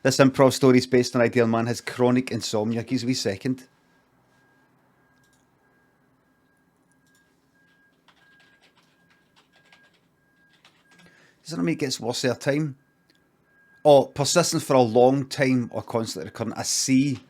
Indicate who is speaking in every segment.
Speaker 1: This improv story is based on an ideal man has chronic insomnia. Give us a wee second. Doesn't it make it gets worse over time? Or persistence for a long time or constantly recurrent. I see.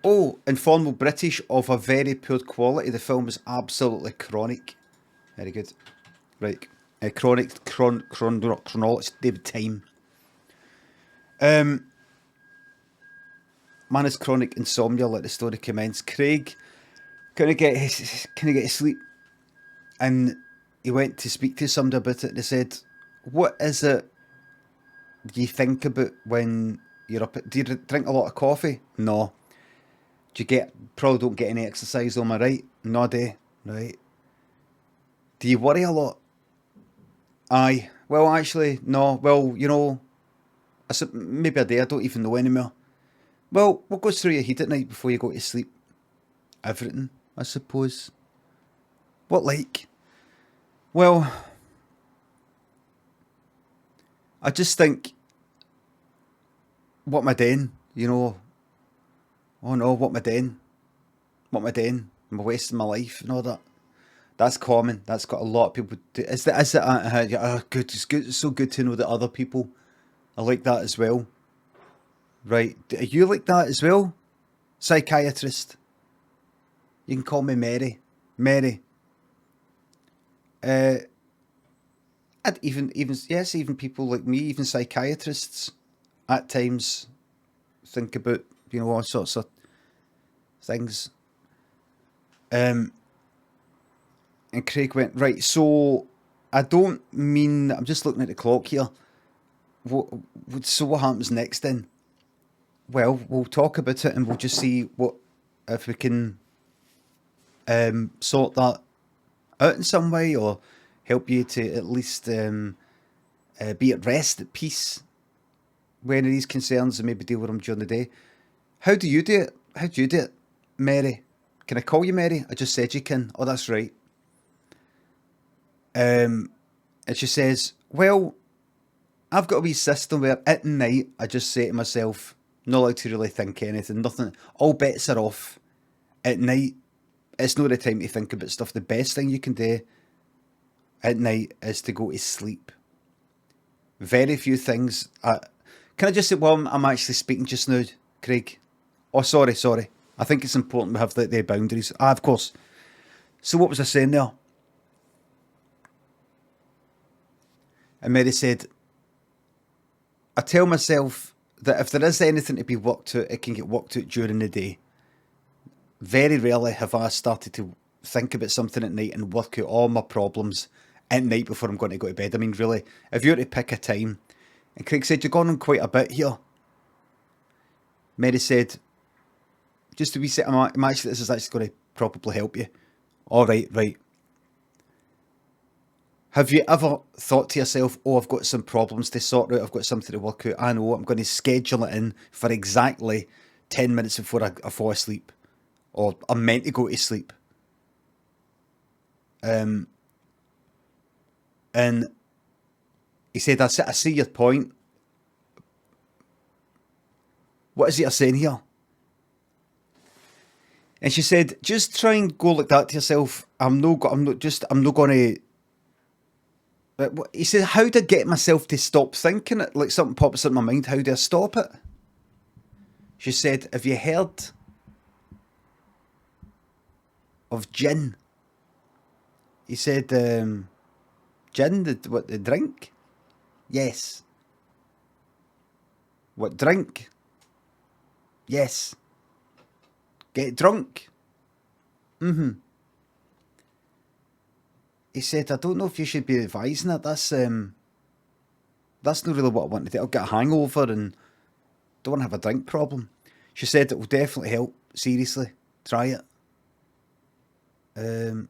Speaker 1: Oh, informal British of a very poor quality. The film is absolutely chronic. Very good. Right. Chronology, David Time. Man has chronic insomnia, let the story commence. Craig couldn't get his sleep, and he went to speak to somebody about it. And they said, "What is it you think about when you're up? Do you drink a lot of coffee? No. Do you probably don't get any exercise? Am I right? No, do right? Do you worry a lot? Aye. Well, actually, no. Well, I said maybe a day. I don't even know anymore. Well, what goes through your head at night before you go to sleep? Everything, I suppose. What like? Well, I just think, what am I doing? Oh no, what am I doing? What am I doing? Am I wasting my life and all that? That's common. That's got a lot of people do. Good. It's good. It's so good to know that other people are like that as well. Right. Are you like that as well? Psychiatrist. You can call me Mary. Mary. And even people like me, even psychiatrists, at times think about all sorts of things. And Craig went, right. So I don't mean. I'm just looking at the clock here. So what happens next then? Well, we'll talk about it and we'll just see if we can sort that out in some way, or help you to at least be at rest, at peace, with any of these concerns, and maybe deal with them during the day. How do you do it? How do you do it, Mary? Can I call you Mary? I just said you can. Oh, that's right. And she says, well, I've got a wee system where at night I just say to myself, not allowed to really think anything, nothing, all bets are off. At night, it's not the time to think about stuff. The best thing you can do at night is to go to sleep. Very few things. Can I just say, well, I'm actually speaking just now, Craig? Oh, sorry. I think it's important we have the boundaries. Of course. So what was I saying there? And Mary said, I tell myself that if there is anything to be worked out, it can get worked out during the day. Very rarely have I started to think about something at night and work out all my problems at night before I'm going to go to bed. I mean, really, if you were to pick a time, and Craig said, you're going on quite a bit here. Mary said, just to be set, this is actually going to probably help you. All right. Have you ever thought to yourself, oh, I've got some problems to sort out, I've got something to work out, I know, I'm going to schedule it in for exactly 10 minutes before I fall asleep, or I'm meant to go to sleep. And he said, I see your point. What is it you're saying here? And she said, just try and go like that to yourself. I'm not going to. He said, how do I get myself to stop thinking it? Like something pops in my mind, how do I stop it? She said, have you heard of gin? He said, gin, the drink? Yes. What, drink? Yes. Get drunk? Mm-hmm. He said, I don't know if you should be advising it. That's not really what I want to do. I'll get a hangover and don't want to have a drink problem. She said it will definitely help. Seriously, try it.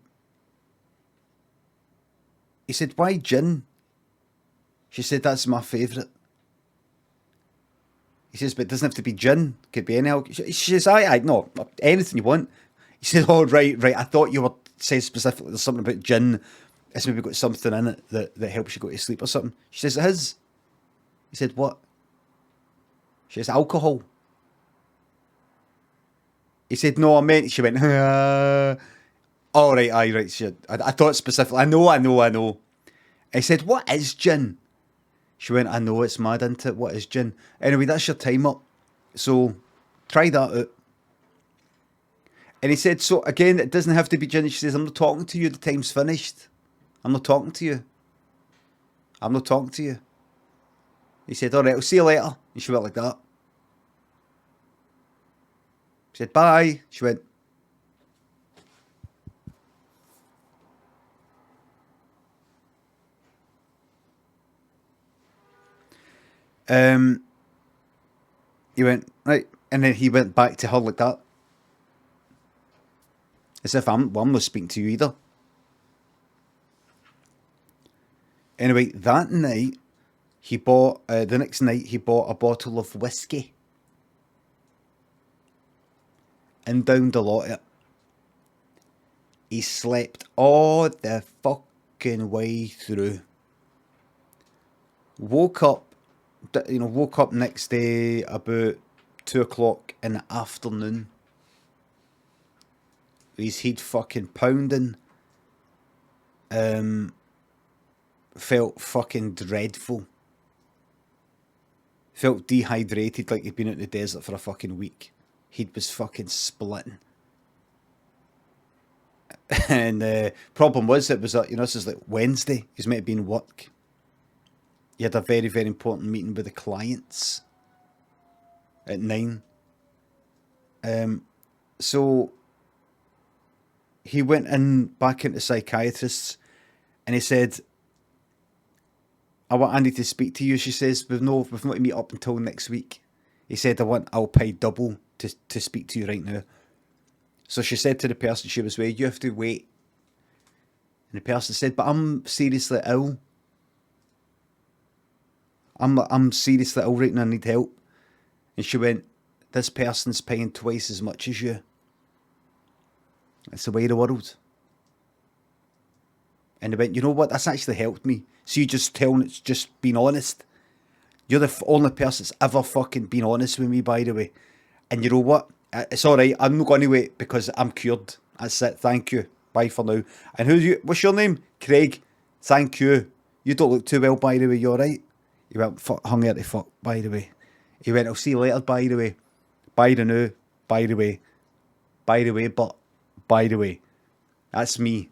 Speaker 1: He said, why gin? She said, that's my favourite. He says, but it doesn't have to be gin. It could be any alcohol. She says, no, anything you want. He said, oh, right. I thought you were saying specifically there's something about gin. It's maybe got something in it that helps you go to sleep or something. She says, it is. He said, what? She says, alcohol. He said, no, I meant. She went, all right, aye, right. I thought specifically. I know. I said, what is gin? She went, I know, it's mad, isn't it? What is gin? Anyway, that's your time up. So, try that out. And he said, so again, it doesn't have to be gin. She says, I'm not talking to you. The time's finished. I'm not talking to you. I'm not talking to you. He said, all right, I'll see you later. And she went like that. She said, bye. She went. He went, right. And then he went back to her like that. As if I'm not speaking to you either. Anyway, that night, the next night, he bought a bottle of whiskey. And downed a lot of it. He slept all the fucking way through. Woke up next day about 2 o'clock in the afternoon. His head fucking pounding. Felt fucking dreadful. Felt dehydrated, like he'd been out in the desert for a fucking week. Head was fucking splitting. And problem was, it was this is like Wednesday. He's meant to be in work. He had a very, very important meeting with the clients at 9. So he went back into psychiatrists, and he said, I need to speak to you. She says, we've not to meet up until next week. He said, I'll pay double to speak to you right now. So she said to the person she was with, you have to wait. And the person said, but I'm seriously ill. I'm seriously ill right now, I need help. And she went, this person's paying twice as much as you. It's the way of the world. And they went, you know what, that's actually helped me. So you just being honest. You're the only person that's ever fucking been honest with me, by the way. And you know what? It's alright, I'm not going to wait because I'm cured. That's it, thank you. Bye for now. And what's your name? Craig. Thank you. You don't look too well, by the way, you alright? He went, hung out the fuck, by the way. He went, I'll see you later, by the way. By the now, by the way. By the way, but, by the way. That's me.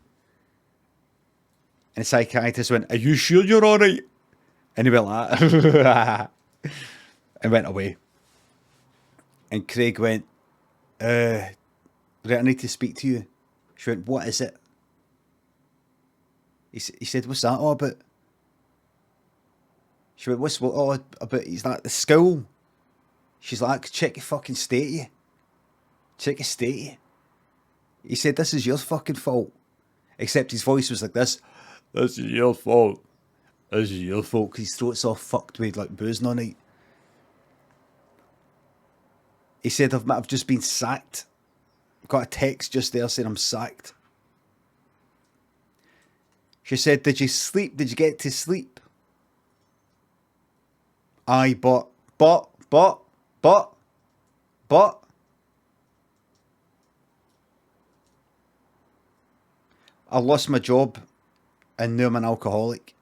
Speaker 1: And the psychiatrist went, are you sure you're alright? And he went like that. And went away. And Craig went, right, I need to speak to you. She went, what is it? He said, what's that all about? She went, what's all about? He's like, the school. She's like, check your fucking state, you. Check your state, you. He said, this is your fucking fault. Except his voice was like this. This is your fault. This is your fault. Because his throat's all fucked with like boozing all night. He said, I've just been sacked. Got a text just there saying I'm sacked. She said, did you sleep? Did you get to sleep? Aye, but. I lost my job and now I'm an alcoholic.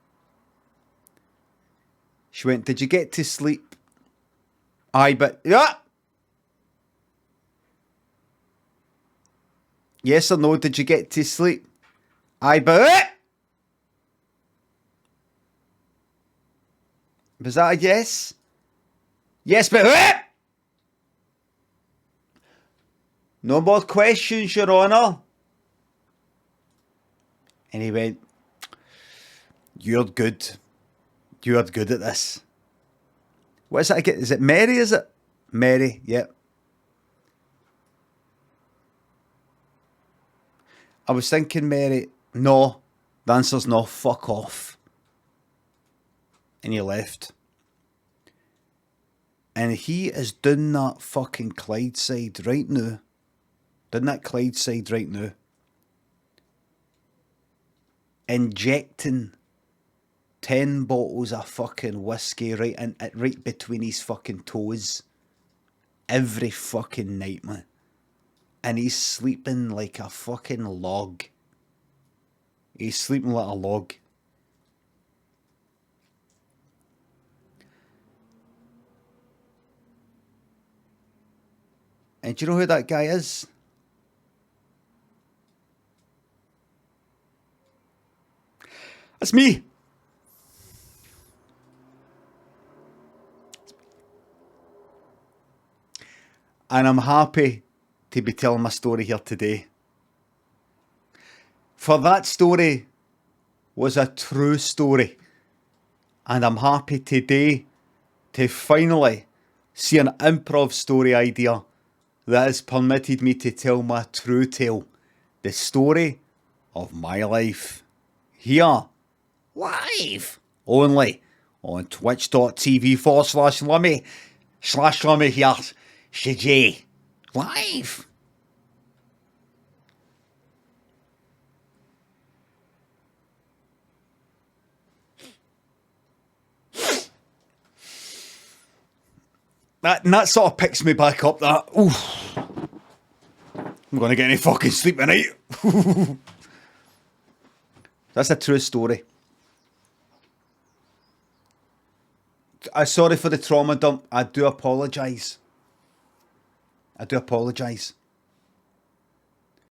Speaker 1: She went, did you get to sleep? Aye, but. Yeah! Yes or no, did you get to sleep? Aye, but. Was that a yes? Yes, but. No more questions, Your Honour. And he went, you're good. You're good at this. What is that again? Is it Mary, is it? Mary, yep. I was thinking, Mary, no. The answer's no, fuck off. And he left. And he is doing that fucking Clydeside right now. Doing that Clydeside right now. Injecting 10 bottles of fucking whiskey right between his fucking toes. every fucking night, man. And he's sleeping like a fucking log. He's sleeping like a log. And do you know who that guy is? That's me. And I'm happy to be telling my story here today. For that story was a true story. And I'm happy today to finally see an improv story idea that has permitted me to tell my true tale. The story of my life. Here, live, only on twitch.tv/Limmy here, CJ, live. That sort of picks me back up, that, oof. I'm going to get any fucking sleep tonight. That's a true story. I'm sorry for the trauma dump. I do apologise.